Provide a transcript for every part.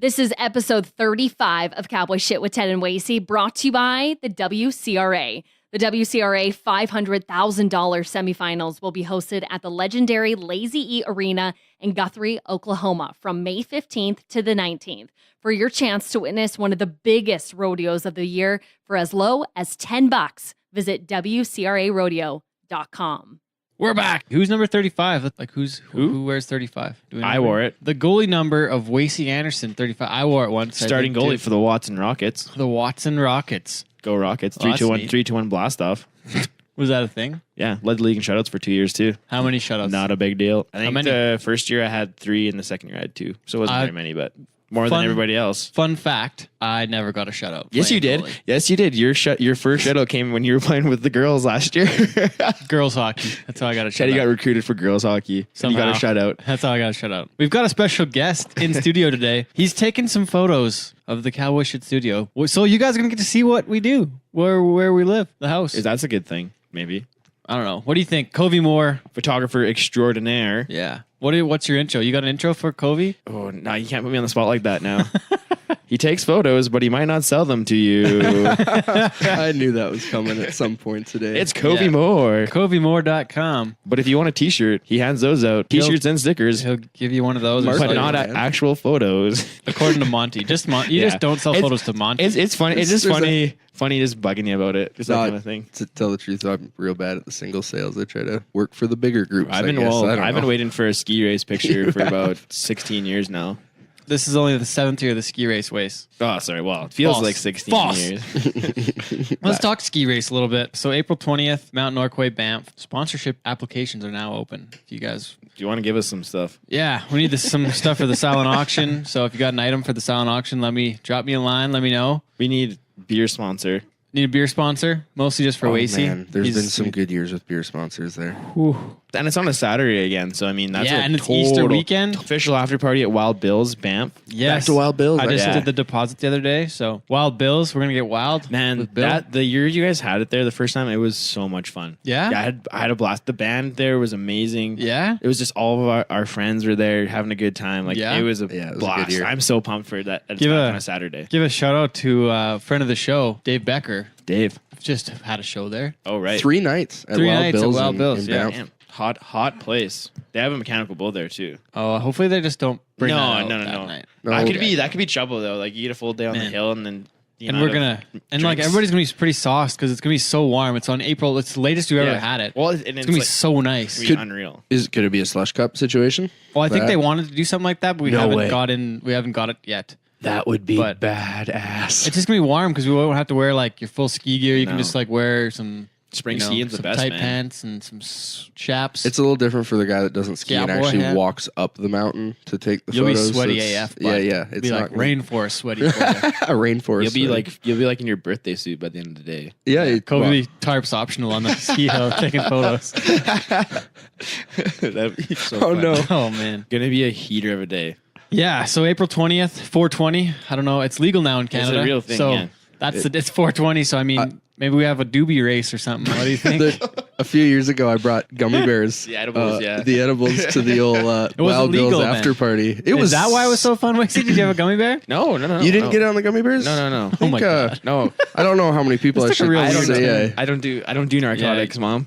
This is episode 35 of Cowboy Shit with Ted and Wacey, brought to you by the WCRA. The WCRA $500,000 semifinals will be hosted at the legendary Lazy E Arena in Guthrie, Oklahoma from May 15th to the 19th. For your chance to witness one of the biggest rodeos of the year for as low as $10, visit WCRArodeo.com. We're back. Who's number 35? Like who wears 35? I wore it. The goalie number of Wacey Anderson, 35. I wore it once. Starting goalie for the Watson Rockets. The Watson Rockets. Go Rockets. Oh, 3-2-1 blast off. Was that a thing? Yeah. Led the league in shutouts for 2 years too. How many shutouts? Not a big deal. I think many? the first year I had 3 and the second year I had 2. So it wasn't very many, but more than everybody else. Fun fact, I never got a shutout. Yes, you did. Goalie. Yes, you did. Your first shutout came when you were playing with the girls last year. Girls hockey. That's how I got a shutout. Teddy got recruited for girls hockey. And you got a shutout. That's how I got a shutout. We've got a special guest in studio today. He's taking some photos of the Cowboy Shit studio. So you guys are going to get to see what we do, where we live, the house. That's a good thing, maybe. I don't know. What do you think? Covey Moore. Photographer extraordinaire. Yeah. What's your intro? You got an intro for Covey? Oh, no, you can't put me on the spot like that now. He takes photos, but he might not sell them to you. I knew that was coming at some point today. It's Covey Moore. CoveyMoore.com. But if you want a t-shirt, he hands those out. T-shirts and stickers. He'll give you one of those. But not actual photos. According to Monty. Just You just don't sell photos to Monty. It's funny. It's just funny just bugging you about it. Just that kind of thing. To tell the truth, I'm real bad at the single sales. I try to work for the bigger groups. I've been waiting for a ski race picture for about 16 years now. This is only the 7th year of the ski race, Wace. Oh, sorry. Well, it feels like 16 years. Let's talk ski race a little bit. So April 20th, Mount Norquay, Banff. Sponsorship applications are now open. If you guys... Do you want to give us some stuff? Yeah, we need some stuff for the silent auction. So if you got an item for the silent auction, drop me a line. Let me know. We need beer sponsor. Need a beer sponsor, mostly just for Wacey. Man, there's been some good years with beer sponsors there. Whew. And it's on a Saturday again, so I mean that's and it's Easter weekend. Official after party at Wild Bill's Banff. Yes, back to Wild Bill's. I just did the deposit the other day, so Wild Bill's, we're gonna get wild. Man, the year you guys had it there the first time, it was so much fun. Yeah, I had a blast. The band there was amazing. Yeah, it was just all of our friends were there having a good time. Like it was a blast. Was a good year. I'm so pumped for that. It's back on a Saturday. Give a shout out to a friend of the show, Dave Becker. Dave just had a show there. Oh right, 3 nights at Wild Bill's. Yeah, damn. Hot place. They have a mechanical bull there too. Oh, hopefully they just don't bring no. night. That could be trouble though. Like you get a full day on the hill and then. Everybody's gonna be pretty sauced because it's gonna be so warm. It's on April. It's the latest we've ever had it. Well, it's gonna be so nice. It's unreal. Could it be a slush cup situation? Well, I think they wanted to do something like that, but we haven't got it yet. That would be badass. It's just gonna be warm because we won't have to wear like your full ski gear. You can just like wear some spring skiing's the best, tight man. pants and some chaps. It's a little different for the guy that doesn't ski and actually walks up the mountain to take the photos. You'll be sweaty AF. Yeah. It's be like rainforest sweaty. A rainforest. You'll be like in your birthday suit by the end of the day. Yeah. Kobe tarps optional on the ski hill taking photos. That'd be so fun. No! Oh man, gonna be a heater of a day. Yeah. So April 20th, 420. I don't know. It's legal now in Canada. It's a real thing. So it's 420. So I mean. Maybe we have a doobie race or something. What do you think? A few years ago, I brought gummy bears. The edibles, The edibles to the old Wild Bill's after party. Is that why it was so fun, Wacey? Did you have a gummy bear? No. You didn't get on the gummy bears? No. I think, oh my God. No. I don't know how many people I should say. I don't do narcotics, Mom.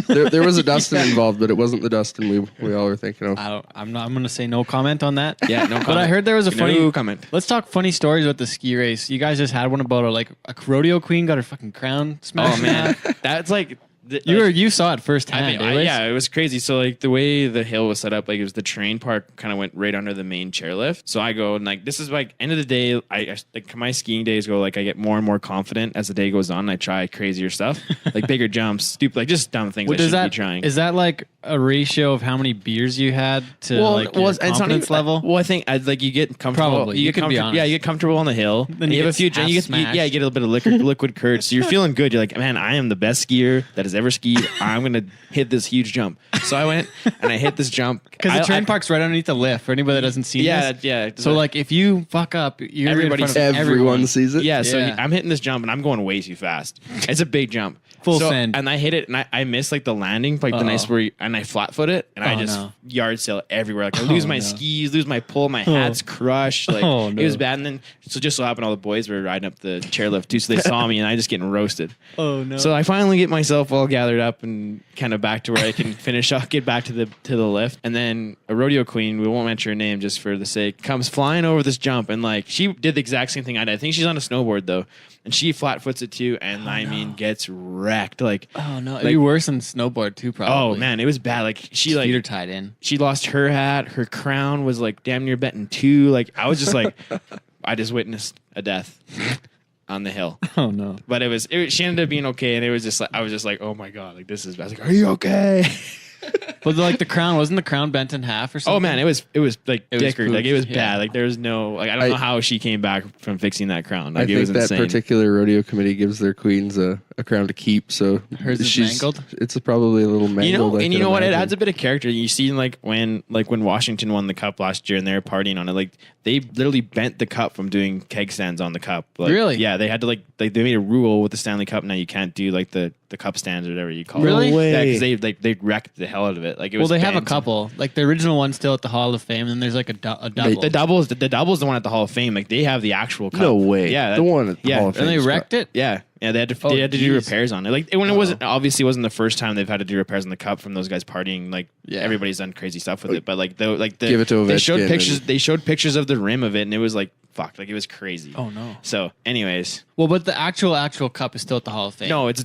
There was a Dustin involved, but it wasn't the Dustin we all were thinking of. I'm going to say no comment on that. Yeah, no comment. But I heard there was a funny comment. Let's talk funny stories about the ski race. You guys just had one about a rodeo queen got her fucking crown smashed. Oh man, that's like you saw it firsthand. Yeah, it was crazy. So like the way the hill was set up, like it was the terrain part kind of went right under the main chairlift. So I go and like this is like end of the day. I like my skiing days go like I get more and more confident as the day goes on. And I try crazier stuff, like bigger jumps, stupid, like just dumb things. I shouldn't be trying. Is that like a ratio of how many beers you had to your confidence level? Well, I think like you get comfortable. Probably. You get comfortable on the hill. Then you have a few. You get a little bit of liquid courage. So you're feeling good. You're like, man, I am the best skier that has ever skied. I'm gonna hit this huge jump. So I went and I hit this jump because the terrain park's right underneath the lift. For anybody that doesn't see this, yeah. So like if you fuck up, everyone sees it. Yeah. So I'm hitting this jump and I'm going way too fast. It's a big jump. Full so, send. and I hit it, and I missed like the landing, like the nice where, and I flat foot it, and I just yard sail everywhere. Like I lose my skis, lose my pole, my hat's crushed. Like it was bad. And then so just so happened all the boys were riding up the chairlift too, so they saw me, and I just getting roasted. Oh no! So I finally get myself all gathered up and kind of back to where I can finish up, get back to the lift, and then a rodeo queen, we won't mention her name just for the sake, comes flying over this jump, and like she did the exact same thing I did. I think she's on a snowboard though. And she flat foots it too, and I mean gets wrecked. Like oh no, it'd be worse than snowboard too, probably. Oh man, it was bad. Like she feet are tied in. She lost her hat. Her crown was like damn near bent in two. Like I was just like, I just witnessed a death on the hill. Oh no! But she ended up being okay, and it was just like I was just like, oh my god, like this is bad. I was like, are you okay? But like the crown, wasn't the crown bent in half or something? Oh man, it was like dickered. Like it was Yeah. bad. Like there was no like I don't know how she came back from fixing that crown. Like I it was think that insane. particular rodeo committee gives their queens a crown to keep. So Hers is mangled? It's probably a little mangled. You know what? It adds a bit of character. You see, like when Washington won the cup last year and they were partying on it, like they literally bent the cup from doing keg stands on the cup. Like, Really? Yeah, they had to like they made a rule with the Stanley Cup. Now you can't do like the cup stands or whatever you call Really? it. No way. Yeah, because they wrecked the hell out of it. Like it was. Well, they have a bent. couple. Like the original one's still at the Hall of Fame, and there's like a double. The doubles, the doubles, the one at the Hall of Fame. Like they have the actual cup. No way. Yeah, the one at the Hall of Fame. And they is wrecked it. Yeah, they had to Oh, they had to do geez. repairs on it. Like when it wasn't obviously wasn't the first time they've had to do repairs on the cup from those guys partying. Like everybody's done crazy stuff with it, but Give it to they showed Ovechkin pictures. and- They showed pictures of the rim of it, and it was like fuck, like it was crazy. Oh no. So, anyways, Well, but the actual cup is still at the Hall of Fame. no, it's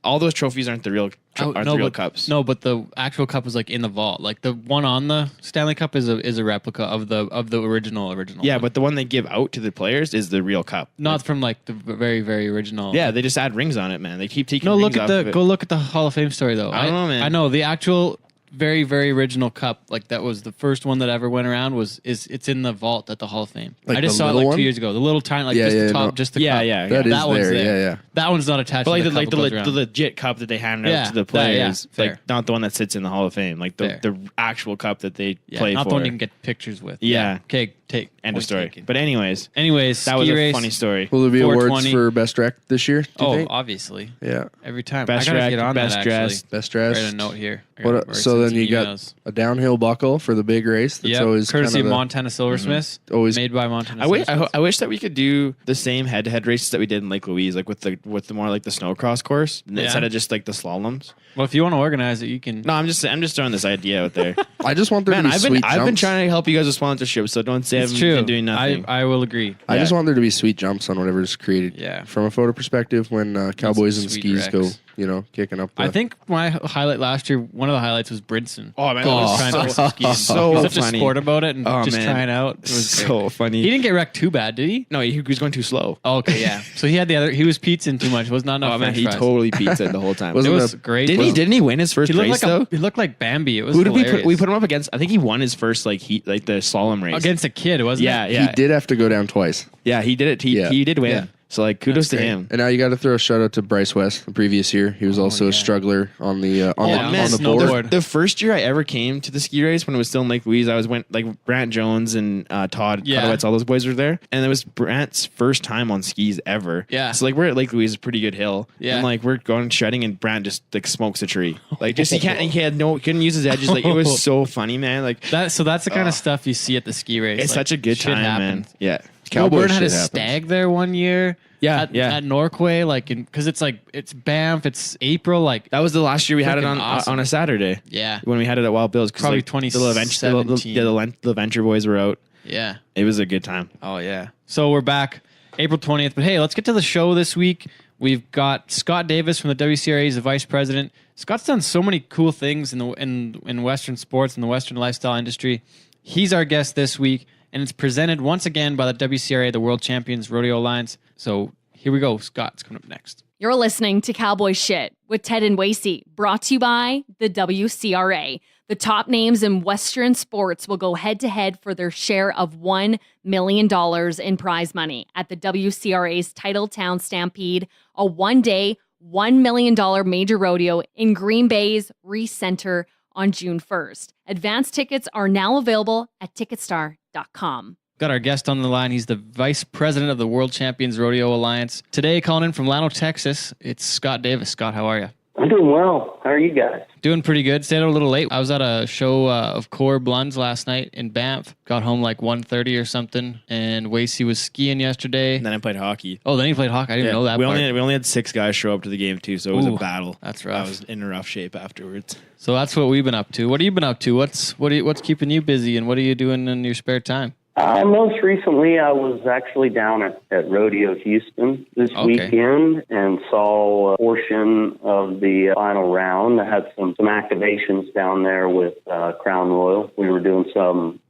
all those trophies aren't the real real but, cups. No, but the actual cup is like in the vault. Like the one on the Stanley Cup is a replica of the original. Yeah, one. but the one they give out to the players is the real cup. not from like the very very original. Yeah, they just add rings on it, man. They keep taking. No, rings look at off the of it. go look at the Hall of Fame story though. I don't know, man. I know the actual very very original cup. Like that was the first one that ever went around. It's in the vault at the Hall of Fame. Like I just the saw it little like one? 2 years ago. The little tiny like Yeah, just yeah, the top, no. just the Yeah, cup. yeah, That is that one's there. there. Yeah, yeah. That one's not attached. But to like the cup that goes the around. legit cup that they handed Yeah, out to the that- yeah, players, fair. like not the one that sits in the Hall of Fame, like Fair. the actual cup that they Yeah, play not for. the one you can get pictures with. Yeah. Okay, take End of point story. taken. But anyways, Anyways, that was ski a race. funny story. Will there be awards 420. for best rec this year? Do you Oh, think? obviously. Yeah, Every time. Best I gotta rec, get on best that, dress. actually. best dress. Write a note here. I What? gotta So send then some you got emails. a downhill buckle for the big race. That's Yep, always courtesy kind of of Montana Silversmiths. always- made by Montana. I wish, Silversmiths. I wish that we could do the same head-to-head races that we did in Lake Louise, like with the more like the snowcross course instead of just like the slaloms. Well, if you want to organize it, you can. No, I'm just throwing this idea out there. I just want there Man, to be sweet I've been jumps. trying to help you guys with sponsorship, so don't say It's I've true. been doing nothing. I will agree. I just Yeah. want there to be sweet jumps on whatever's created. Yeah. From a photo perspective, when cowboys and sweet skis go, wrecks. kicking up. The, I think my highlight last year, one of the highlights was Brinson. Oh man, that He was was trying to so, ski. so He was such funny. a sport about it and Oh, just man. trying out. It was great. So funny. He didn't get wrecked too bad, did he? No, he was going too slow. Oh, okay, yeah. So he had the other. He was pizzaing too much. It was not enough. Oh man, French he fries. totally pizza the whole time. It Wasn't was a- great. Didn't he win his first He looked race like though? he looked like Bambi. It was Who did hilarious. we put him up against? I think he won his first like the slalom race. against a kid, wasn't Yeah, it? yeah. he did have to go down twice. Yeah, he did it. He did win. Yeah. So like kudos That's to great. him. And now you got to throw a shout out to Bryce West. The previous year, he was also yeah. a struggler on the on, Yeah, the, man, on the snowboard. board. The first year I ever came to the ski race when it was still in Lake Louise, I went like Brant Jones and Todd Yeah. Kotowitz, all those boys were there, and it was Brant's first time on skis ever. Yeah. So like we're at Lake Louise, a pretty good hill. Yeah. And like we're going shredding, and Brant just like smokes a tree. Like just he couldn't use his edges. Like it was so funny, man. Like That's the kind of stuff you see at the ski race. it's Like, such a good shit time, man. happens. Yeah. Cowboy Byrne had a shit happens. stag there one year. Yeah, at, yeah. at Norquay, like because it's Banff, it's April, like That was the last year we had it Freaking on awesome. on a Saturday. yeah, When we had it at Wild Bill's, 'cause, Probably like, the 2017. the Venture boys were out. yeah. It was a good time. Oh yeah. So we're back April 20th. But hey, let's get to the show this week. We've got Scott Davis from the WCRA as the vice president. Scott's done so many cool things in Western sports and the Western lifestyle industry. He's our guest this week, and it's presented once again by the WCRA, the World Champions Rodeo Alliance. So here we go. Scott's coming up next. You're listening to Cowboy Shit with Ted and Wacey, brought to you by the WCRA. The top names in Western sports will go head-to-head for their share of $1 million in prize money at the WCRA's Titletown Stampede, a one-day, $1 million major rodeo in Green Bay's Reese Center on June 1st. Advance tickets are now available at Ticketstar.com. Got our guest on the line. He's the vice president of the World Champions Rodeo Alliance. Today, calling in from Llano, Texas, it's Scott Davis. Scott, how are you? I'm doing well. How are you guys? Doing pretty good. Stayed out a little late. I was at a show of Core Blunds last night in Banff. Got home like 1:30 or something. And Wacey was skiing yesterday. And then I played hockey. Oh, then he played hockey. I didn't know that we part. only had 6 guys show up to the game too, so it was a battle. That's rough. I was in rough shape afterwards. So that's what we've been up to. What have you been up to? What's keeping you busy, and what are you doing in your spare time? Most recently, I was actually down at Rodeo Houston this weekend and saw a portion of the final round. I had some activations down there with Crown Royal. We were doing some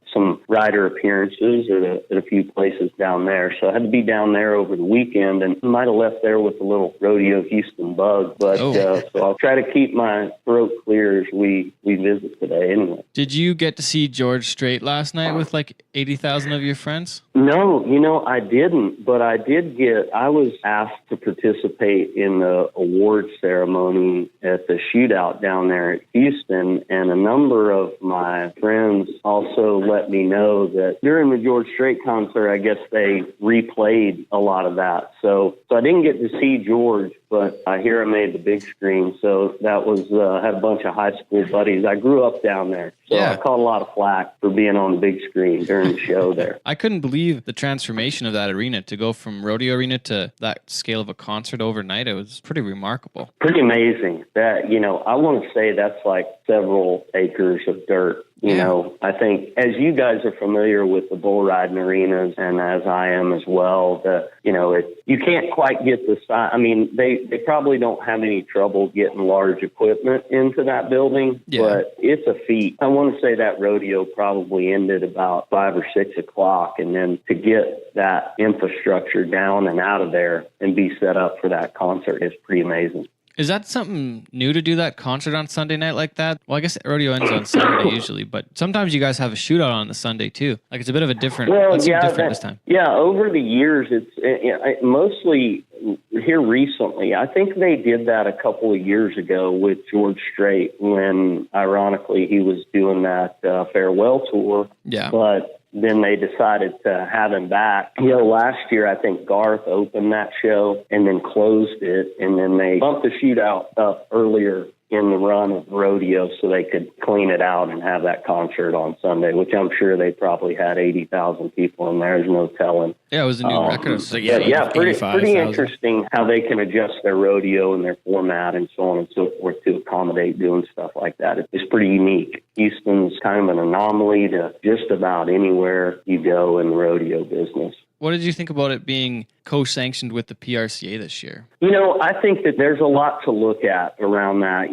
rider appearances at a few places down there. So I had to be down there over the weekend and might have left there with a little Rodeo Houston bug. But so I'll try to keep my throat clear as we visit today anyway. Did you get to see George Strait last night with like 80,000 of your friends? No, I didn't, but I was asked to participate in the award ceremony at the shootout down there at Houston, and a number of my friends also let me know that during the George Strait concert, I guess they replayed a lot of that. So I didn't get to see George, but I hear I made the big screen. So that was, had a bunch of high school buddies. I grew up down there. So I caught a lot of flack for being on the big screen during the show there. I couldn't believe the transformation of that arena to go from rodeo arena to that scale of a concert overnight. It was pretty remarkable. Pretty amazing. That, I want to say that's like several acres of dirt. I think as you guys are familiar with the bull riding arenas, and as I am as well, you can't quite get the size. I mean, they probably don't have any trouble getting large equipment into that building, but it's a feat. I want to say that rodeo probably ended about 5 or 6 o'clock, and then to get that infrastructure down and out of there and be set up for that concert is pretty amazing. Is that something new to do, that concert on Sunday night like that? Well, I guess rodeo ends on Saturday usually, but sometimes you guys have a shootout on the Sunday too. Like it's a bit of a different, different this time. Yeah, over the years, it's mostly here recently. I think they did that a couple of years ago with George Strait when, ironically, he was doing that farewell tour. Yeah. But then they decided to have him back. Last year, I think Garth opened that show and then closed it, and then they bumped the shootout up earlier in the run of the rodeo so they could clean it out and have that concert on Sunday, which I'm sure they probably had 80,000 people in there. There's no telling. Yeah, it was a new record. So pretty interesting how they can adjust their rodeo and their format and so on and so forth to accommodate doing stuff like that. It's pretty unique. Houston's kind of an anomaly to just about anywhere you go in the rodeo business. What did you think about it being co-sanctioned with the PRCA this year? I think that there's a lot to look at around that.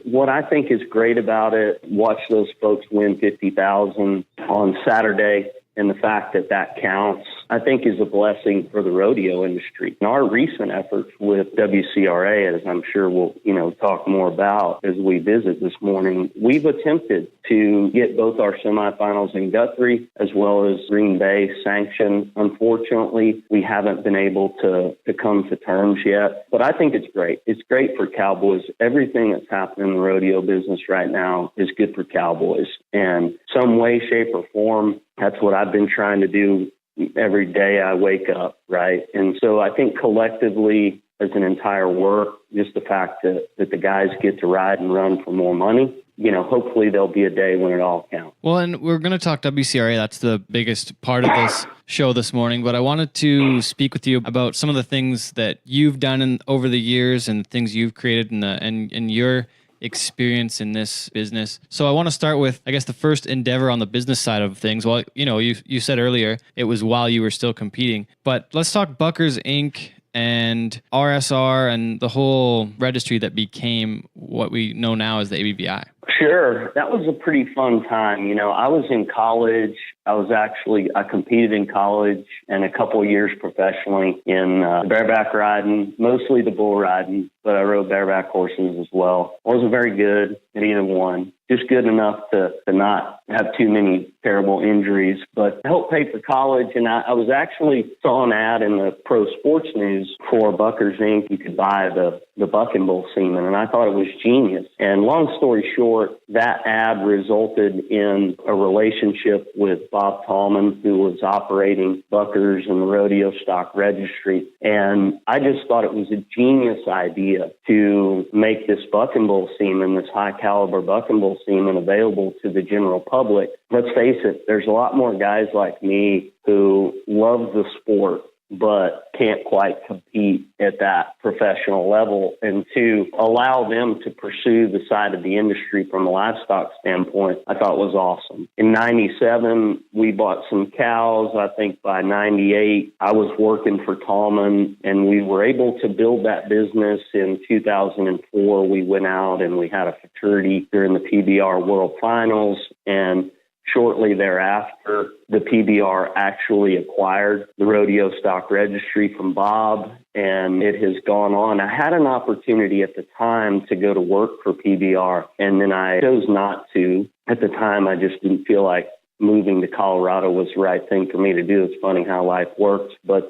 What I think is great about it, watch those folks win 50,000 on Saturday, and the fact that counts, I think, is a blessing for the rodeo industry. And our recent efforts with WCRA, as I'm sure we'll, talk more about as we visit this morning, we've attempted to get both our semifinals in Guthrie as well as Green Bay sanctioned. Unfortunately, we haven't been able to come to terms yet, but I think it's great. It's great for cowboys. Everything that's happening in the rodeo business right now is good for cowboys. And some way, shape, or form, that's what I've been trying to do every day I wake up, right? And so I think collectively as an entire work, just the fact that the guys get to ride and run for more money, hopefully there'll be a day when it all counts. Well, and we're going to talk WCRA. That's the biggest part of this show this morning. But I wanted to speak with you about some of the things that you've done over the years and things you've created and your experience in this business. So I want to start with, I guess, the first endeavor on the business side of things. Well, you said earlier it was while you were still competing. But let's talk Buckers Inc. and RSR and the whole registry that became what we know now as the ABBI. Sure. That was a pretty fun time. I was in college. I competed in college and a couple of years professionally in bareback riding, mostly the bull riding, but I rode bareback horses as well. I wasn't very good at either one, just good enough to not have too many terrible injuries, but helped pay for college. And I was actually saw an ad in the Pro Sports News for Buckers Inc. You could buy the buck and bull semen, and I thought it was genius. And long story short, short, that ad resulted in a relationship with Bob Tallman, who was operating Buckers and the Rodeo Stock Registry. And I just thought it was a genius idea to make this buck and bull semen, this high caliber buck and bull semen, available to the general public. Let's face it, there's a lot more guys like me who love the sport but can't quite compete at that professional level. And to allow them to pursue the side of the industry from a livestock standpoint, I thought was awesome. In 97, we bought some cows. I think by 98, I was working for Tallman, and we were able to build that business. In 2004, we went out and we had a fraternity during the PBR World Finals, and shortly thereafter, the PBR actually acquired the Rodeo Stock Registry from Bob, and it has gone on. I had an opportunity at the time to go to work for PBR, and then I chose not to. At the time, I just didn't feel like moving to Colorado was the right thing for me to do. It's funny how life works. But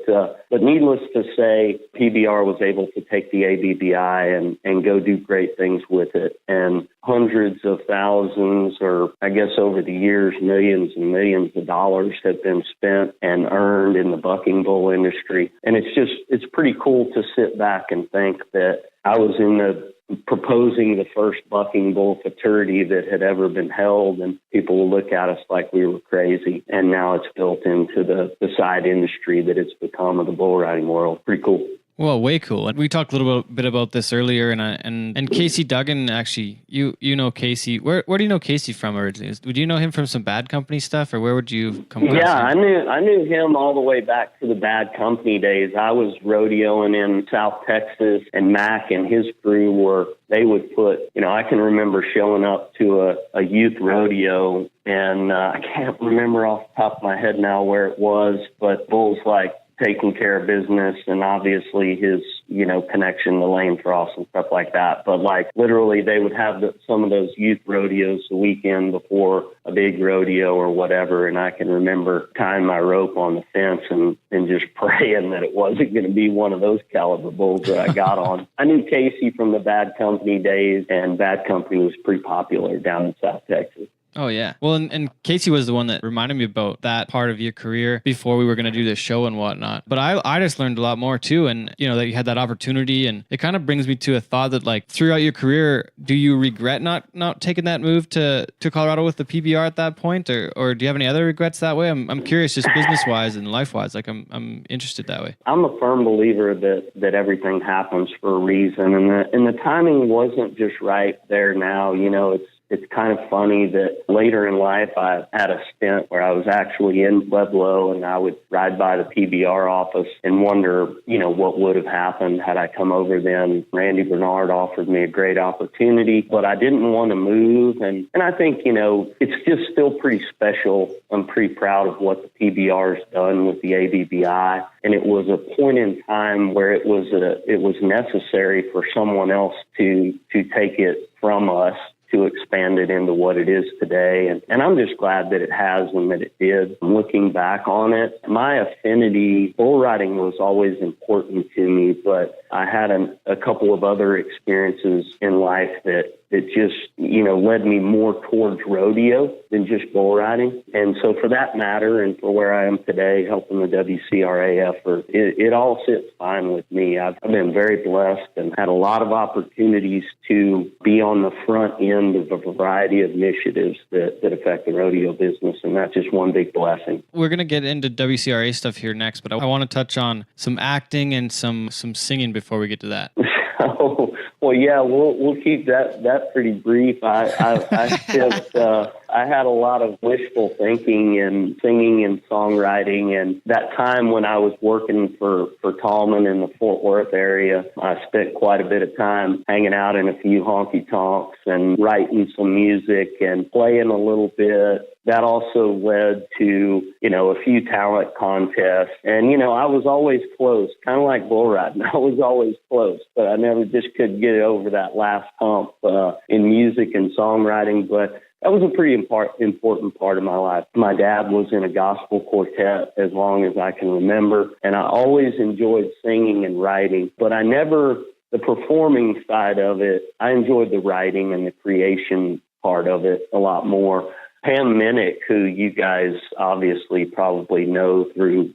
needless to say, PBR was able to take the ABBI and go do great things with it. And hundreds of thousands, or I guess over the years, millions and millions of dollars have been spent and earned in the bucking bull industry. And it's pretty cool to sit back and think that I was proposing the first bucking bull fraternity that had ever been held, and people will look at us like we were crazy. And now it's built into the side industry that it's become of the bull riding world. Pretty cool. Well, way cool. And we talked a little bit about this earlier, and Casey Duggan, actually, you know Casey. Where do you know Casey from originally? Would you know him from some Bad Company stuff, or where would you come across him? I knew him all the way back to the Bad Company days. I was rodeoing in South Texas, and Mac and his crew they would put, I can remember showing up to a youth rodeo, and I can't remember off the top of my head now where it was, but bulls like taking care of business, and obviously his, connection to Lane Frost and stuff like that. But literally they would have some of those youth rodeos the weekend before a big rodeo or whatever. And I can remember tying my rope on the fence and just praying that it wasn't going to be one of those caliber bulls that I got on. I knew Casey from the Bad Company days, and Bad Company was pretty popular down in South Texas. Oh, yeah. Well, and Casey was the one that reminded me about that part of your career before we were going to do this show and whatnot. But I just learned a lot more too. And, that you had that opportunity. And it kind of brings me to a thought that throughout your career, do you regret not taking that move to Colorado with the PBR at that point? Or do you have any other regrets that way? I'm curious, just business wise and life wise. I'm interested that way. I'm a firm believer that everything happens for a reason. And the timing wasn't just right there now. It's kind of funny that later in life, I had a stint where I was actually in Pueblo, and I would ride by the PBR office and wonder, what would have happened had I come over then. Randy Bernard offered me a great opportunity, but I didn't want to move. And I think, it's just still pretty special. I'm pretty proud of what the PBR has done with the ABBI. And it was a point in time where it was necessary for someone else to take it from us, to expand it into what it is today. And I'm just glad that it has and that it did. Looking back on it, my affinity, bull riding was always important to me, but I had a couple of other experiences in life that just, led me more towards rodeo than just bull riding. And so for that matter, and for where I am today, helping the WCRA effort, it all sits fine with me. I've been very blessed and had a lot of opportunities to be on the front end of a variety of initiatives that affect the rodeo business. And that's just one big blessing. We're going to get into WCRA stuff here next, but I want to touch on some acting and some singing before we get to that. Oh, well, yeah, we'll keep that pretty brief. I had a lot of wishful thinking and singing and songwriting, and that time when I was working for Tallman in the Fort Worth area, I spent quite a bit of time hanging out in a few honky tonks and writing some music and playing a little bit. That also led to, a few talent contests. And, I was always close, kind of like bull riding. I was always close, but I never just could get over that last hump in music and songwriting. But that was a pretty important part of my life. My dad was in a gospel quartet as long as I can remember, and I always enjoyed singing and writing, but the performing side of it, I enjoyed the writing and the creation part of it a lot more. Pam Minnick, who you guys obviously probably know through,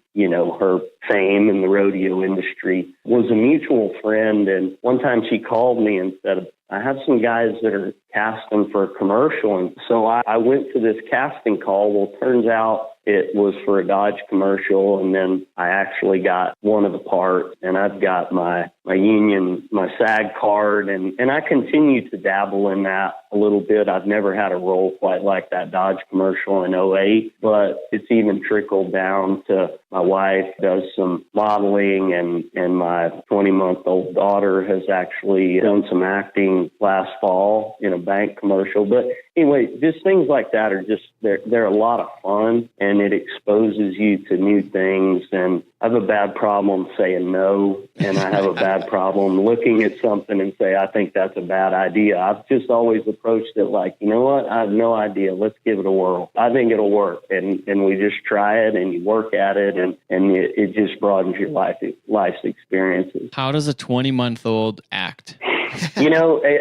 her fame in the rodeo industry, was a mutual friend. And one time she called me and said, I have some guys that are casting for a commercial. And so I went to this casting call. Well, turns out it was for a Dodge commercial. And then I actually got one of the parts, and I've got my union, my SAG card. And I continue to dabble in that a little bit. I've never had a role quite like that Dodge commercial in '08, but it's even trickled down to my wife does some modeling, and my 20-month-old daughter has actually done some acting last fall in a bank commercial. But anyway, just things like that are just, they're a lot of fun, and it exposes you to new things. And I have a bad problem saying no, and I have a bad problem looking at something and say, I think that's a bad idea. I've just always approached it like, you know what? I have no idea. Let's give it a whirl. I think it'll work. And we just try it, and you work at it, and it just broadens your life's experiences. How does a 20-month-old act?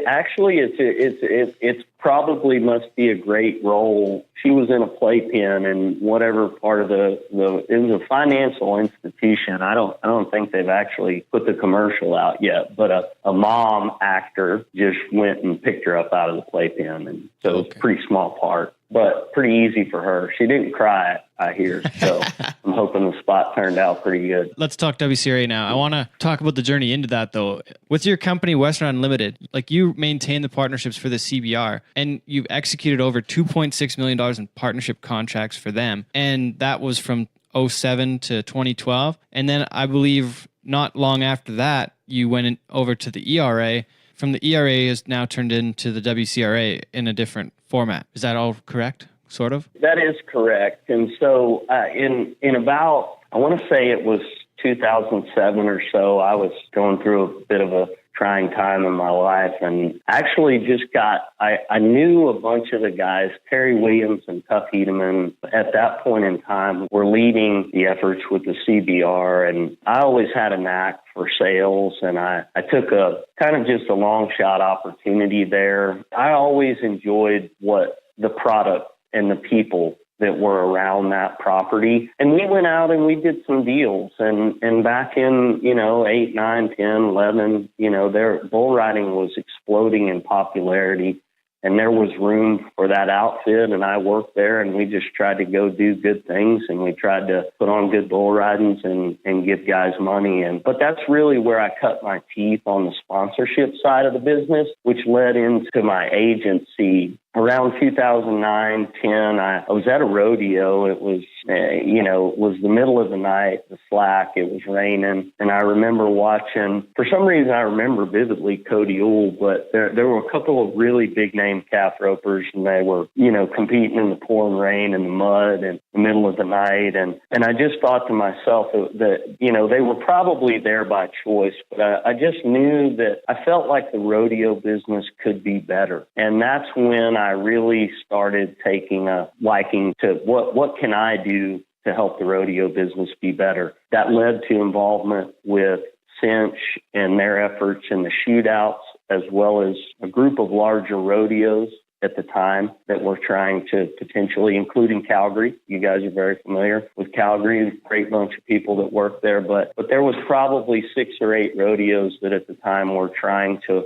Actually, it's probably must be a great role. She was in a playpen, and whatever part of it was a financial institution. I don't think they've actually put the commercial out yet, but a mom actor just went and picked her up out of the playpen, and so it's a pretty small part, but pretty easy for her. She didn't cry, I hear, so I'm hoping the spot turned out pretty good. Let's talk WCRA now. I want to talk about the journey into that, though. With your company, Western Unlimited, you maintain the partnerships for the CBR, and you've executed over $2.6 million in partnership contracts for them, and that was from '07 to 2012. And then I believe not long after that, you went over to the ERA. From the ERA is now turned into the WCRA in a different format. Is that all correct? Sort of? That is correct. And so in about, I want to say it was 2007 or so, I was going through a bit of a trying time in my life, and actually I knew a bunch of the guys, Terry Williams and Tuff Hedeman, at that point in time were leading the efforts with the CBR, and I always had a knack for sales, and I took a kind of just a long shot opportunity there. I always enjoyed what the product and the people that were around that property. And we went out and we did some deals. And back in, 8, 9, 10, 11, their bull riding was exploding in popularity. And there was room for that outfit. And I worked there, and we just tried to go do good things. And we tried to put on good bull ridings and give guys money. But that's really where I cut my teeth on the sponsorship side of the business, which led into my agency. Around 2009, 10, I was at a rodeo. It was, it was the middle of the night, the slack, it was raining. And I remember watching, for some reason I remember vividly Cody Uhl, but there were a couple of really big name calf ropers, and they were, competing in the pouring rain and the mud and the middle of the night. And I just thought to myself that, they were probably there by choice, but I just knew that I felt like the rodeo business could be better. And that's when I really started taking a liking to what can I do to help the rodeo business be better. That led to involvement with Cinch and their efforts in the shootouts, as well as a group of larger rodeos at the time that were trying to potentially, including Calgary. You guys are very familiar with Calgary, a great bunch of people that work there, but there was probably 6 or 8 rodeos that at the time were trying to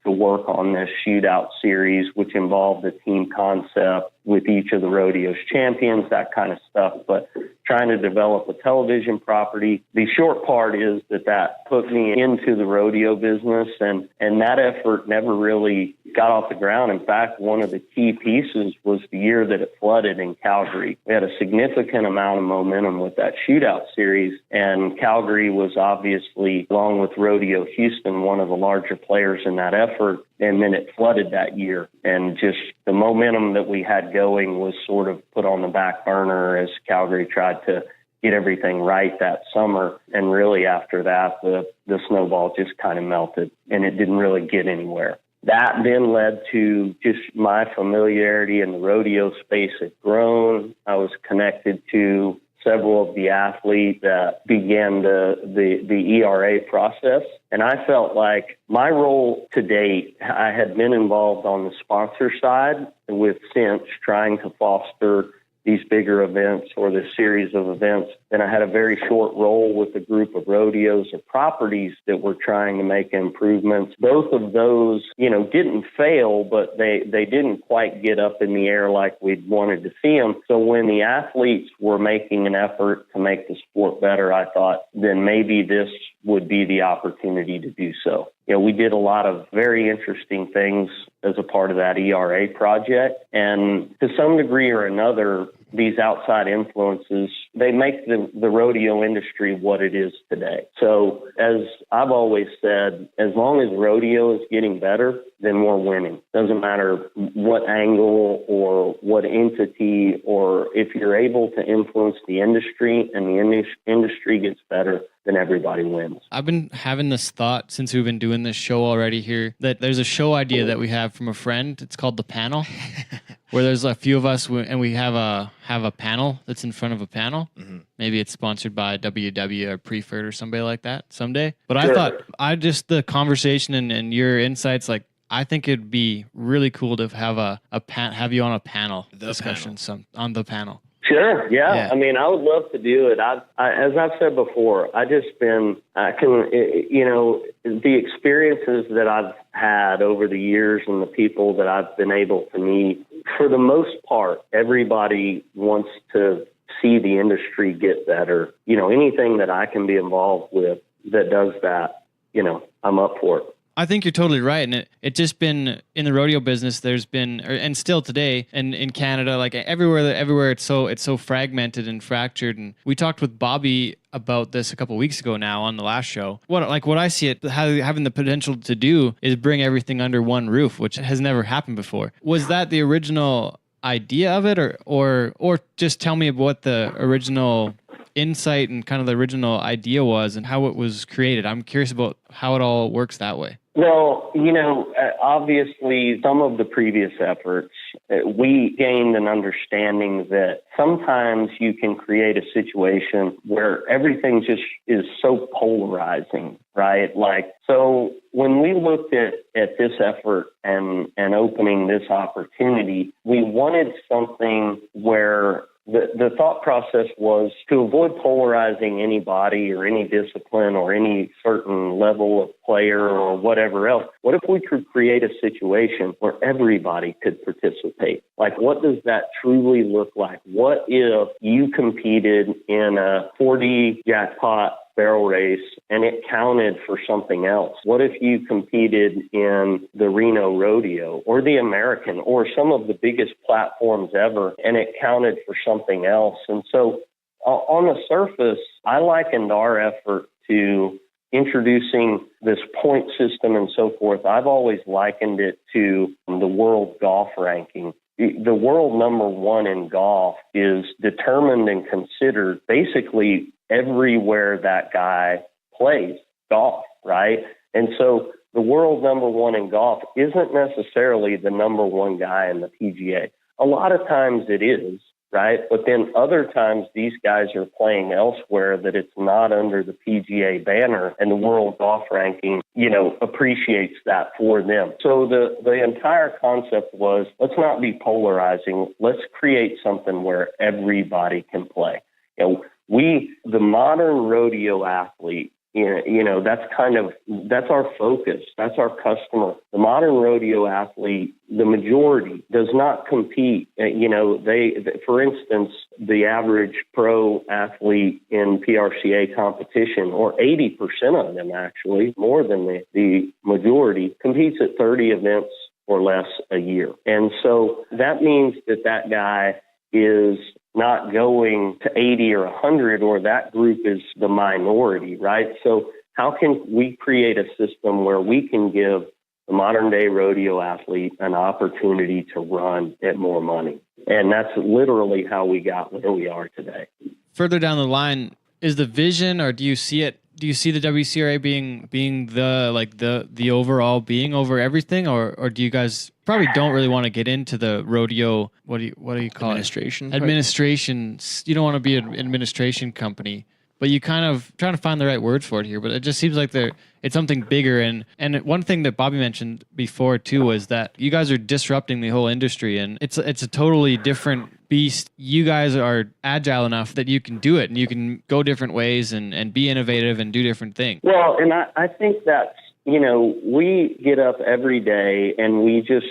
work on this shootout series, which involved a team concept with each of the rodeo's champions, that kind of stuff, but trying to develop a television property. The short part is that put me into the rodeo business, and that effort never really got off the ground. In fact, one of the key pieces was the year that it flooded in Calgary. We had a significant amount of momentum with that shootout series, and Calgary was obviously, along with Rodeo Houston, one of the larger players in that effort. And then it flooded that year, and just the momentum that we had going was sort of put on the back burner as Calgary tried to get everything right that summer. And really after that, the snowball just kind of melted, and it didn't really get anywhere. That then led to just my familiarity in the rodeo space had grown. I was connected to several of the athletes that began the ERA process. And I felt like my role to date, I had been involved on the sponsor side with Cinch, trying to foster these bigger events or this series of events. Then I had a very short role with a group of rodeos or properties that were trying to make improvements. Both of those, didn't fail, but they didn't quite get up in the air like we'd wanted to see them. So when the athletes were making an effort to make the sport better, I thought then maybe this would be the opportunity to do so. We did a lot of very interesting things as a part of that ERA project. And to some degree or another, these outside influences, they make the rodeo industry what it is today. So as I've always said, as long as rodeo is getting better, then we're winning. Doesn't matter what angle or what entity, or if you're able to influence the industry and the industry gets better, then everybody wins. I've been having this thought since we've been doing this show already here, that there's a show idea that we have from a friend. It's called The Panel, where there's a few of us and we have a panel that's in front of a panel. Mm-hmm. Maybe it's sponsored by WW or Prefert or somebody like that someday. But Sure. I thought the conversation and your insights, like, I think it'd be really cool to have have you on a panel discussion on the panel. Sure. Yeah. I mean, I would love to do it. As I've said before, the experiences that I've had over the years and the people that I've been able to meet, for the most part, everybody wants to see the industry get better. Anything that I can be involved with that does that, I'm up for it. I think you're totally right. And it just been in the rodeo business, there's been, and still today, and in Canada, like everywhere it's so fragmented and fractured. And we talked with Bobby about this a couple of weeks ago now on the last show. What I see it having the potential to do is bring everything under one roof, which has never happened before. Was that the original idea of it, or just tell me what the original insight and kind of the original idea was and how it was created? I'm curious about how it all works that way. Well, obviously some of the previous efforts, we gained an understanding that sometimes you can create a situation where everything just is so polarizing, right? Like, so when we looked at this effort and opening this opportunity, we wanted something where the thought process was to avoid polarizing anybody or any discipline or any certain level of player or whatever else. What if we could create a situation where everybody could participate? Like, what does that truly look like? What if you competed in a 4D jackpot barrel race and it counted for something else? What if you competed in the Reno Rodeo or the American or some of the biggest platforms ever and it counted for something else? And so on the surface, I likened our effort to introducing this point system and so forth. I've always likened it to the world golf ranking. The world number one in golf is determined and considered basically everywhere that guy plays golf, right? And so the world number one in golf isn't necessarily the number one guy in the PGA. A lot of times it is, right? But then other times these guys are playing elsewhere that it's not under the PGA banner, and the world golf ranking, appreciates that for them. So the entire concept was, let's not be polarizing. Let's create something where everybody can play. The modern rodeo athlete, that's our focus. That's our customer. The modern rodeo athlete, the majority does not compete. For instance, the average pro athlete in PRCA competition, or 80% of them actually, more than the majority, competes at 30 events or less a year. And so that means that guy is not going to 80 or 100, or that group is the minority, right? So how can we create a system where we can give the modern day rodeo athlete an opportunity to run at more money? And that's literally how we got where we are today. Further down the line, is the vision, or do you see it? Do you see the WCRA being the overall being over everything, or do you guys probably don't really want to get into the rodeo. What do you call Administration. it? Administration. You don't want to be an administration company, but you kind of trying to find the right words for it here. But it just seems like it's something bigger. And one thing that Bobby mentioned before too was that you guys are disrupting the whole industry, and it's a totally different beast. You guys are agile enough that you can do it, and you can go different ways and be innovative and do different things. Well, and I think that's, we get up every day and we just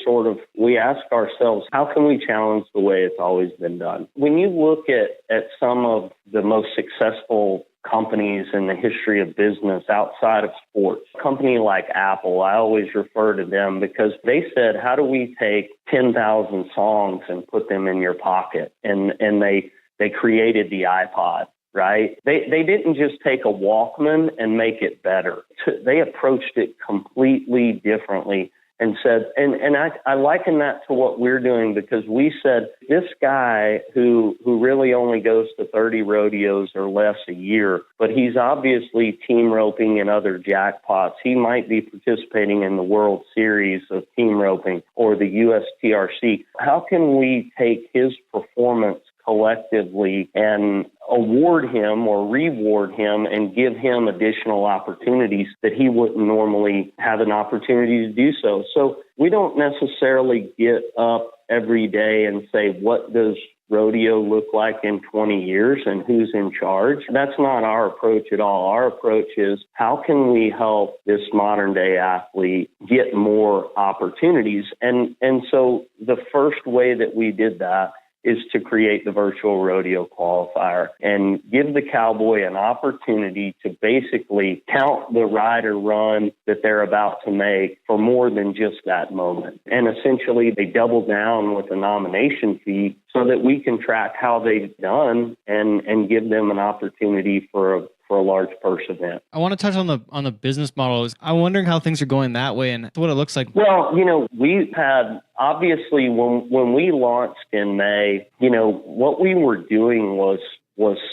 we ask ourselves, how can we challenge the way it's always been done? When you look at some of the most successful companies in the history of business outside of sports, a company like Apple, I always refer to them because they said, how do we take 10,000 songs and put them in your pocket? And they created the iPod. Right? They didn't just take a Walkman and make it better. They approached it completely differently and said, and I liken that to what we're doing because we said, this guy who really only goes to 30 rodeos or less a year, but he's obviously team roping in other jackpots. He might be participating in the World Series of team roping or the USTRC. How can we take his performance collectively and award him or reward him and give him additional opportunities that he wouldn't normally have an opportunity to do so. So we don't necessarily get up every day and say, what does rodeo look like in 20 years and who's in charge? That's not our approach at all. Our approach is, how can we help this modern day athlete get more opportunities? And so the first way that we did that is to create the virtual rodeo qualifier and give the cowboy an opportunity to basically count the ride or run that they're about to make for more than just that moment. And essentially, they double down with a nomination fee so that we can track how they've done and give them an opportunity for a large purse event. I want to touch on the business model. I'm wondering how things are going that way and what it looks like. Well, we've had, obviously, when we launched in May, what we were doing was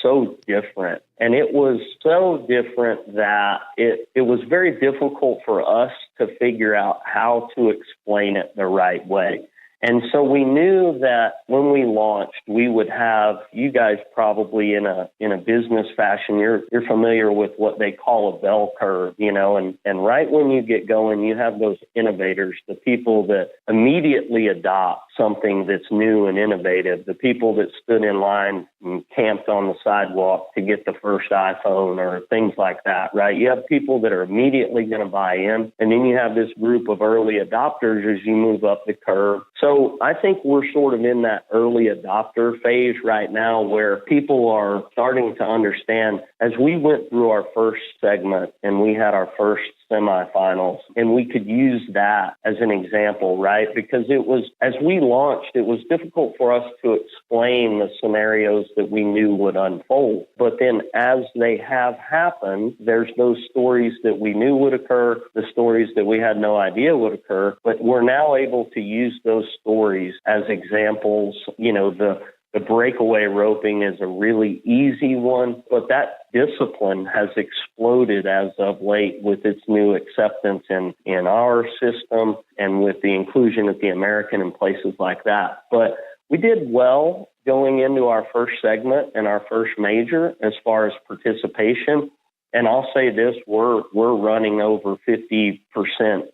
so different. And it was so different that it was very difficult for us to figure out how to explain it the right way. And so we knew that when we launched, we would have, you guys probably in a business fashion, you're familiar with what they call a bell curve, and right when you get going, you have those innovators, the people that immediately adopt something that's new and innovative, the people that stood in line and camped on the sidewalk to get the first iPhone or things like that, right? You have people that are immediately going to buy in, and then you have this group of early adopters as you move up the curve. So I think we're sort of in that early adopter phase right now where people are starting to understand. As we went through our first segment and we had our first semifinals, and we could use that as an example, right? Because it was, as we launched, it was difficult for us to explain the scenarios that we knew would unfold. But then as they have happened, there's those stories that we knew would occur, the stories that we had no idea would occur, but we're now able to use those stories as examples. The breakaway roping is a really easy one, but that discipline has exploded as of late with its new acceptance in our system and with the inclusion of the American and places like that. But we did well going into our first segment and our first major as far as participation. And I'll say this, we're running over 50%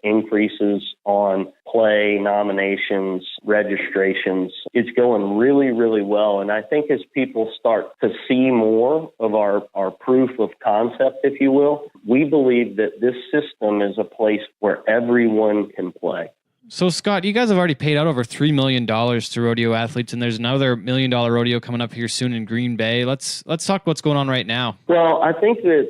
increases on play, nominations, registrations. It's going really, really well. And I think as people start to see more of our proof of concept, if you will, we believe that this system is a place where everyone can play. So, Scott, you guys have already paid out over $3 million to rodeo athletes, and there's another $1 million rodeo coming up here soon in Green Bay. Let's talk what's going on right now. Well, I think that,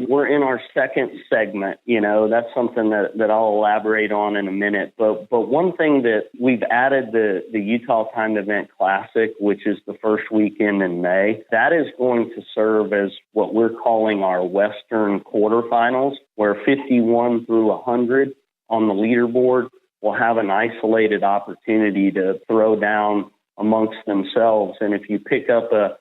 we're in our second segment. That's something that I'll elaborate on in a minute. But one thing that we've added the Utah Timed Event Classic, which is the first weekend in May, that is going to serve as what we're calling our Western quarterfinals, where 51 through 100 on the leaderboard will have an isolated opportunity to throw down amongst themselves. And if you pick up a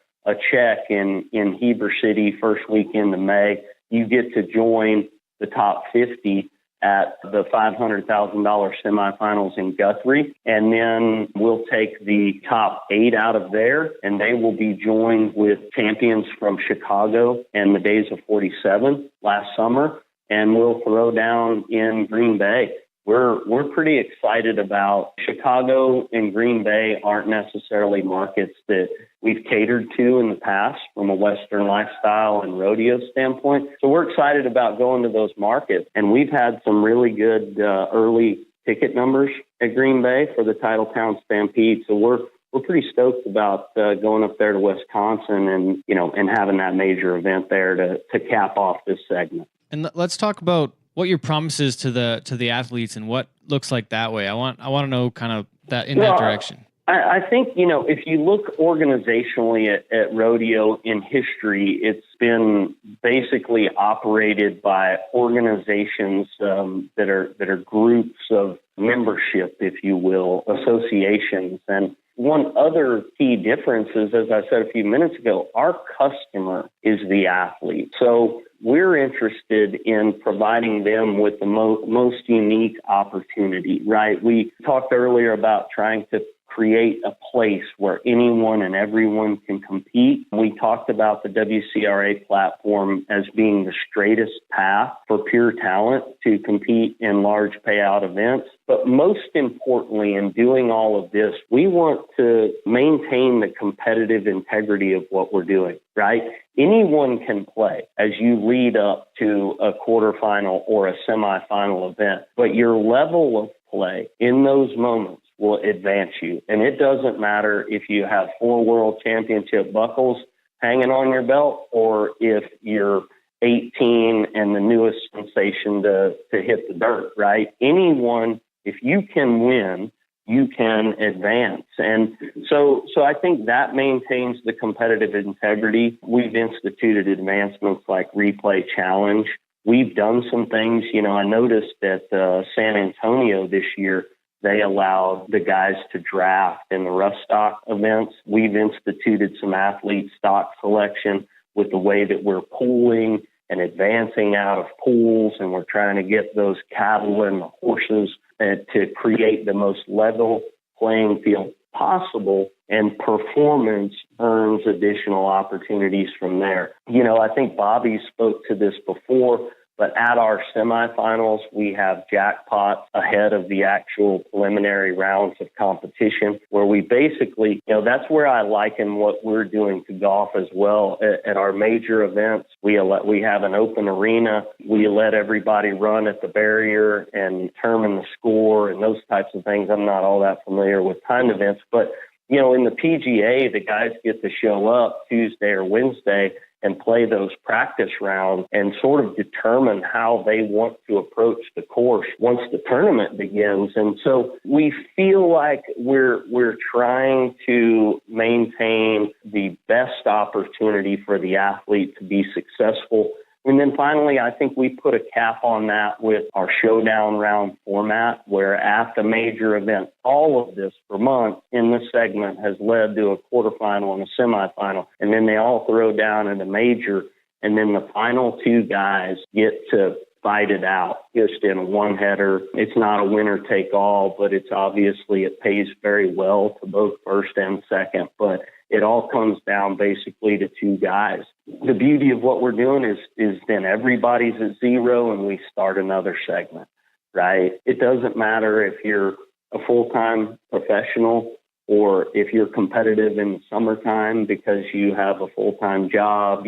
check in Heber City first weekend of May, you get to join the top 50 at the $500,000 semifinals in Guthrie. And then we'll take the top 8 out of there, and they will be joined with champions from Chicago and the Days of 47 last summer. And we'll throw down in Green Bay. We're pretty excited about Chicago and Green Bay. Aren't necessarily markets that we've catered to in the past from a Western lifestyle and rodeo standpoint. So we're excited about going to those markets. And we've had some really good early ticket numbers at Green Bay for the Titletown Stampede. So we're pretty stoked about going up there to Wisconsin and, and having that major event there to cap off this segment. And let's talk about what your promise is to the athletes and what looks like that way. I want to know kind of that in that direction. I think, if you look organizationally at rodeo in history, it's been basically operated by organizations that are groups of membership, if you will, associations. And one other key difference is, as I said a few minutes ago, our customer is the athlete. So we're interested in providing them with the most unique opportunity, right? We talked earlier about trying to create a place where anyone and everyone can compete. We talked about the WCRA platform as being the straightest path for pure talent to compete in large payout events. But most importantly, in doing all of this, we want to maintain the competitive integrity of what we're doing, right? Anyone can play as you lead up to a quarterfinal or a semifinal event, but your level of play in those moments will advance you. And it doesn't matter if you have 4 world championship buckles hanging on your belt or if you're 18 and the newest sensation to hit the dirt, right? Anyone, if you can win, you can advance. And so I think that maintains the competitive integrity. We've instituted advancements like replay challenge. We've done some things, I noticed at San Antonio this year, they allowed the guys to draft in the rough stock events. We've instituted some athlete stock selection with the way that we're pooling and advancing out of pools, and we're trying to get those cattle and the horses to create the most level playing field possible, and performance earns additional opportunities from there. I think Bobby spoke to this before, but at our semifinals, we have jackpots ahead of the actual preliminary rounds of competition, where we basically, that's where I liken what we're doing to golf as well. At our major events, we have an open arena. We let everybody run at the barrier and determine the score and those types of things. I'm not all that familiar with timed events, but in the PGA, the guys get to show up Tuesday or Wednesday and play those practice rounds and sort of determine how they want to approach the course once the tournament begins. And so we feel like we're trying to maintain the best opportunity for the athlete to be successful. And then finally, I think we put a cap on that with our showdown round format, where at the major event, all of this for months in this segment has led to a quarterfinal and a semifinal. And then they all throw down in a major. And then the final 2 guys get to fight it out just in a one-header. It's not a winner take all, but it's obviously it pays very well to both first and second. But it all comes down basically to 2 guys. The beauty of what we're doing is then everybody's at 0 and we start another segment, right? It doesn't matter if you're a full-time professional or if you're competitive in the summertime because you have a full-time job,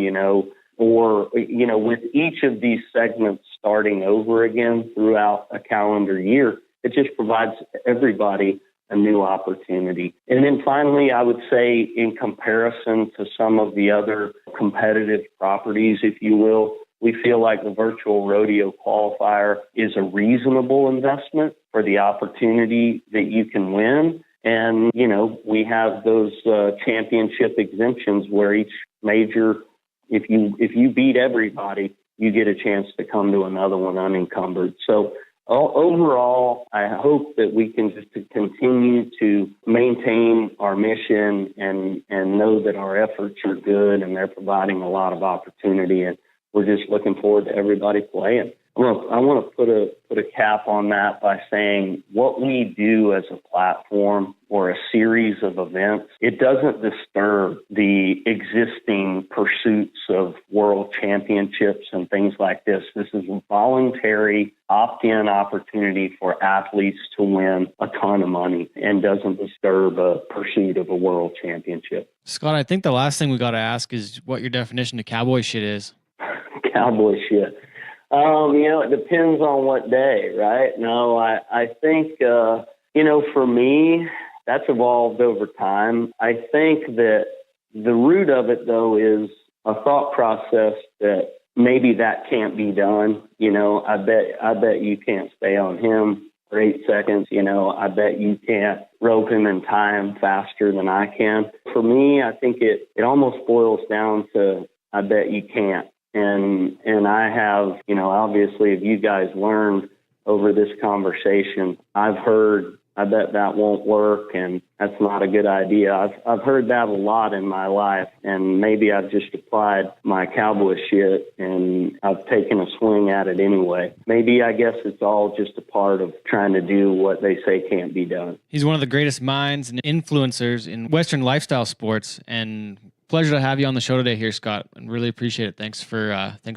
or, with each of these segments starting over again throughout a calendar year, it just provides everybody a new opportunity. And then finally, I would say in comparison to some of the other competitive properties, if you will, we feel like the virtual rodeo qualifier is a reasonable investment for the opportunity that you can win. And, we have those championship exemptions where each major, if you beat everybody, you get a chance to come to another one unencumbered. So overall, I hope that we can just continue to maintain our mission and know that our efforts are good and they're providing a lot of opportunity. And we're just looking forward to everybody playing. I want to put a cap on that by saying what we do as a platform or a series of events, it doesn't disturb the existing pursuits of world championships and things like this. This is a voluntary opt-in opportunity for athletes to win a ton of money and doesn't disturb a pursuit of a world championship. Scott, I think the last thing we got to ask is what your definition of cowboy shit is. Cowboy shit. It depends on what day, right? No, I think, for me, that's evolved over time. I think that the root of it, though, is a thought process that maybe that can't be done. I bet you can't stay on him for 8 seconds. I bet you can't rope him in time faster than I can. For me, I think it almost boils down to I bet you can't. And I have, obviously, if you guys learned over this conversation, I've heard, I bet that won't work and that's not a good idea. I've heard that a lot in my life, and maybe I've just applied my cowboy shit and I've taken a swing at it anyway. Maybe I guess it's all just a part of trying to do what they say can't be done. He's one of the greatest minds and influencers in Western lifestyle sports, and pleasure to have you on the show today here, Scott, and really appreciate it. Thanks for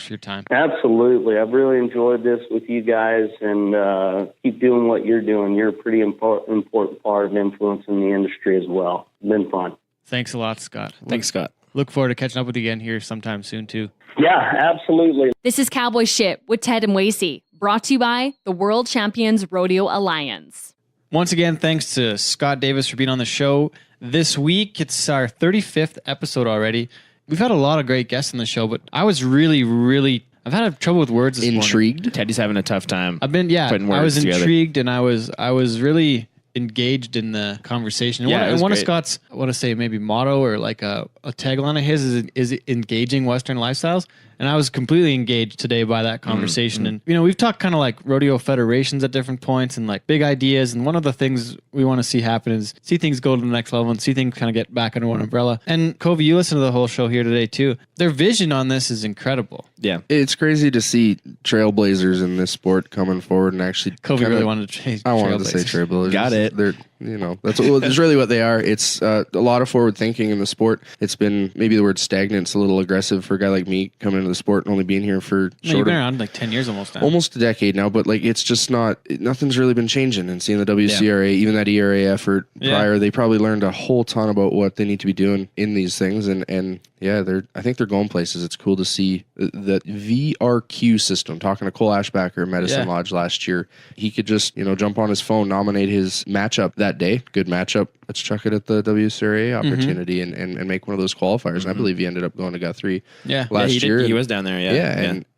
your time. Absolutely. I've really enjoyed this with you guys, and keep doing what you're doing. You're a pretty important part of influencing the industry as well. It's been fun. Thanks a lot, Scott. Thanks, Scott. Look forward to catching up with you again here sometime soon, too. Yeah, absolutely. This is Cowboy Shit with Ted and Wacey, brought to you by the World Champions Rodeo Alliance. Once again, thanks to Scott Davis for being on the show. This week, it's our 35th episode already. We've had a lot of great guests on the show, but I was really, I've had trouble with words this Intrigued? morning. Teddy's having a tough time. I've been, putting words I was together. intrigued, and I was really engaged in the conversation. And Yeah, it was one of great. Scott's, I want to say maybe motto or like a tagline of his is engaging Western lifestyles. And I was completely engaged today by that conversation. And, we've talked kind of like rodeo federations at different points and like big ideas. And one of the things we want to see happen is see things go to the next level and see things kind of get back under one umbrella. And Covey, you listen to the whole show here today too. Their vision on this is incredible. Yeah. It's crazy to see trailblazers in this sport coming forward and actually. Covey really wanted to change. I wanted to say trailblazers. Got it. They're, that's really what they are. It's a lot of forward thinking in the sport. It's been maybe the word stagnant's a little aggressive for a guy like me coming into the sport and only being here for You've been around like 10 years almost now. almost a decade now, but like it's just nothing's really been changing. And seeing the WCRA, even that ERA effort prior, they probably learned a whole ton about what they need to be doing in these things. And yeah, I think they're going places. It's cool to see the VRQ system. Talking to Cole Ashbacker at Medicine Lodge last year, he could just jump on his phone, nominate his matchup that day. Good matchup. Let's chuck it at the WCRA opportunity and make one of those qualifiers. And I believe he ended up going to Guthrie last year. He was down there,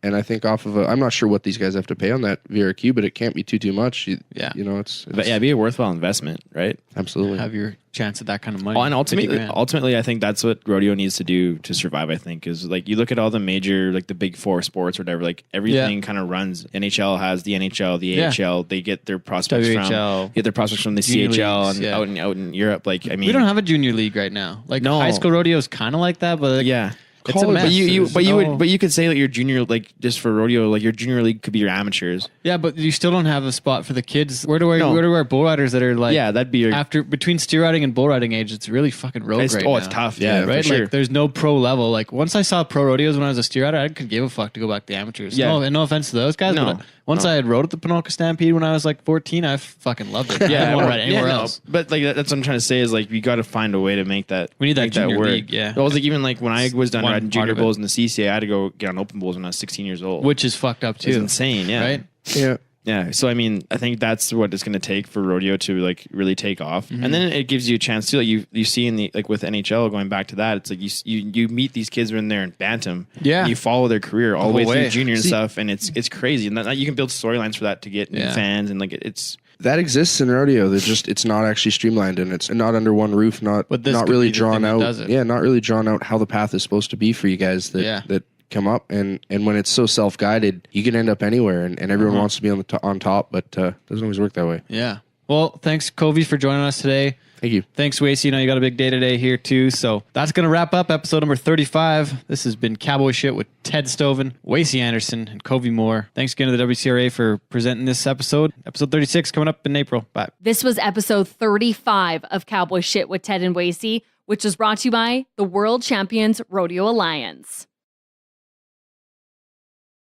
And I think off of I'm not sure what these guys have to pay on that VRQ, but it can't be too much. It's But it'd be a worthwhile investment, right? absolutely. Have your chance at that kind of money. Oh, and ultimately, 50 grand. I think that's what rodeo needs to do to survive. I think is like you look at all the major, like the big four sports or whatever, like everything kind of runs. NHL has the NHL, the AHL. They get their prospects WHL, from the junior CHL leagues, and out in Europe. Like I mean, we don't have a junior league right now. Like high school rodeo is kind of like that, but it's a mess. But you could say that your junior, like just for rodeo, like your junior league could be your amateurs. Yeah, but you still don't have a spot for the kids. Where do our bull riders that are like that'd be your, after between steer riding and bull riding age? It's really fucking rogue right now. It's tough. Yeah, right. for sure. Like there's no pro level. Like once I saw pro rodeos when I was a steer rider, I couldn't give a fuck to go back to amateurs. Yeah. No offense to those guys. But once I had rode at the Pinoca Stampede when I was like 14, I fucking loved it. I didn't want to ride anywhere else. But like that's what I'm trying to say is like we got to find a way to make that. We need that junior work. league. Yeah. Well, it was like even like when I was done One riding part junior of it. bulls in the CCA, I had to go get on open bulls when I was 16 years old, Which is fucked up too. It's insane. Yeah. Right. Yeah. Yeah. So I mean, I think that's what it's going to take for rodeo to like really take off, and then it gives you a chance to like you see in the like with NHL going back to that, it's like you meet these kids when they're in bantam, Yeah. and you follow their career all the way whole through way. junior and stuff, and it's crazy, and that, you can build storylines for that to get new fans, and like it's. That exists in rodeo. It's not actually streamlined and it's not under one roof. Not But this not could really be the drawn thing that out. does it. Yeah, not really drawn out how the path is supposed to be for you guys that come up. And when it's so self guided, you can end up anywhere. And everyone wants to be on top, but doesn't always work that way. Yeah. Well, thanks, Covey, for joining us today. Thank you. Thanks, Wacey. You got a big day today here, too. So that's going to wrap up episode number 35. This has been Cowboy Shit with Ted Stovin, Wacey Anderson, and Covey Moore. Thanks again to the WCRA for presenting this episode. Episode 36 coming up in April. Bye. This was episode 35 of Cowboy Shit with Ted and Wacey, which was brought to you by the World Champions Rodeo Alliance.